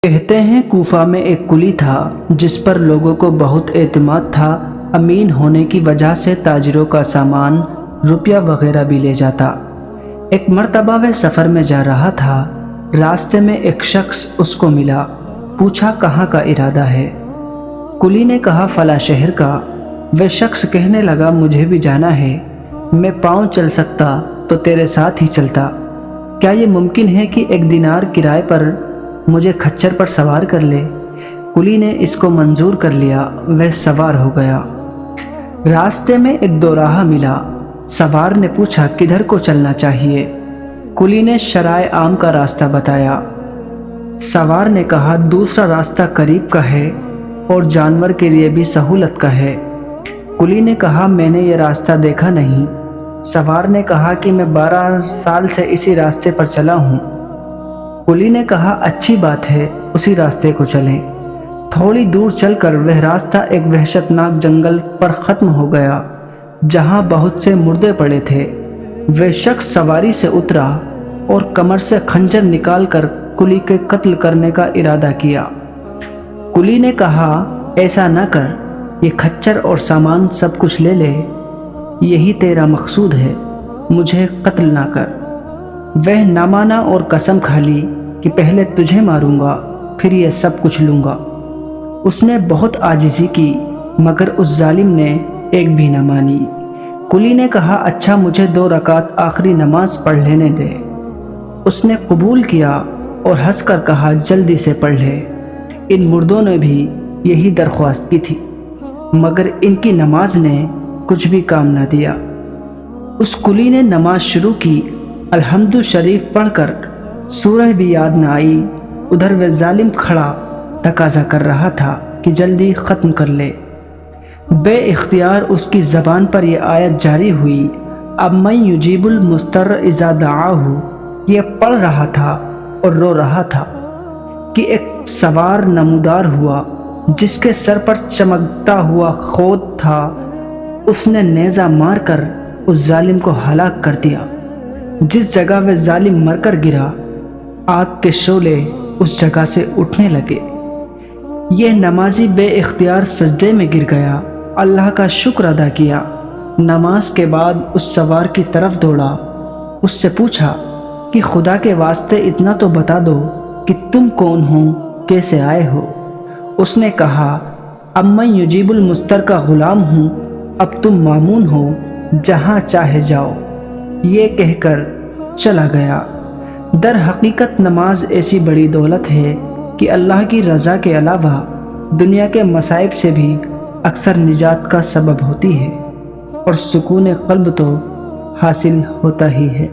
کہتے ہیں کوفہ میں ایک کلی تھا جس پر لوگوں کو بہت اعتماد تھا۔ امین ہونے کی وجہ سے تاجروں کا سامان، روپیہ وغیرہ بھی لے جاتا۔ ایک مرتبہ وہ سفر میں جا رہا تھا۔ راستے میں ایک شخص اس کو ملا۔ پوچھا کہاں کا ارادہ ہے؟ کلی نے کہا فلاں شہر کا۔ وہ شخص کہنے لگا مجھے بھی جانا ہے، میں پاؤں چل سکتا تو تیرے ساتھ ہی چلتا۔ کیا یہ ممکن ہے کہ 1 دینار کرائے پر مجھے کھچر پر سوار کر لے؟ کلی نے اس کو منظور کر لیا۔ وہ سوار ہو گیا۔ راستے میں ایک دوراہا ملا۔ سوار نے پوچھا کدھر کو چلنا چاہیے؟ کلی نے شرائع عام کا راستہ بتایا۔ سوار نے کہا دوسرا راستہ قریب کا ہے اور جانور کے لیے بھی سہولت کا ہے۔ کلی نے کہا میں نے یہ راستہ دیکھا نہیں۔ سوار نے کہا کہ میں 12 سال سے اسی راستے پر چلا ہوں۔ کلی نے کہا اچھی بات ہے، اسی راستے کو چلیں۔ تھوڑی دور چل کر وہ راستہ ایک وحشتناک جنگل پر ختم ہو گیا جہاں بہت سے مردے پڑے تھے۔ وہ شخص سواری سے اترا اور کمر سے خنجر نکال کر کلی کے قتل کرنے کا ارادہ کیا۔ کلی نے کہا ایسا نہ کر، یہ کھچر اور سامان سب کچھ لے لے، یہی تیرا مقصود ہے، مجھے قتل نہ کر۔ وہ نہ مانا اور قسم کھا لی کہ پہلے تجھے ماروں گا پھر یہ سب کچھ لوں گا۔ اس نے بہت عاجزی کی مگر اس ظالم نے ایک بھی نہ مانی۔ کلی نے کہا اچھا مجھے 2 رکعت آخری نماز پڑھ لینے دے۔ اس نے قبول کیا اور ہنس کر کہا جلدی سے پڑھ لے۔ ان مردوں نے بھی یہی درخواست کی تھی مگر ان کی نماز نے کچھ بھی کام نہ دیا۔ اس کلی نے نماز شروع کی۔ الحمد شریف پڑھ کر سورہ بھی یاد نہ آئی۔ ادھر وہ ظالم کھڑا تقاضا کر رہا تھا کہ جلدی ختم کر لے۔ بے اختیار اس کی زبان پر یہ آیت جاری ہوئی، اب من یجیب المضطر اذا دعاہ۔ یہ پڑھ رہا تھا اور رو رہا تھا کہ ایک سوار نمودار ہوا جس کے سر پر چمکتا ہوا خود تھا۔ اس نے نیزہ مار کر اس ظالم کو ہلاک کر دیا۔ جس جگہ وہ ظالم مر کر گرا، آگ کے شعلے اس جگہ سے اٹھنے لگے۔ یہ نمازی بے اختیار سجدے میں گر گیا، اللہ کا شکر ادا کیا۔ نماز کے بعد اس سوار کی طرف دوڑا، اس سے پوچھا کہ خدا کے واسطے اتنا تو بتا دو کہ تم کون ہو، کیسے آئے ہو؟ اس نے کہا اب میں یجیب المضطر کا غلام ہوں، اب تم مامون ہو، جہاں چاہے جاؤ۔ یہ کہہ کر چلا گیا۔ در حقیقت نماز ایسی بڑی دولت ہے کہ اللہ کی رضا کے علاوہ دنیا کے مصائب سے بھی اکثر نجات کا سبب ہوتی ہے اور سکون قلب تو حاصل ہوتا ہی ہے۔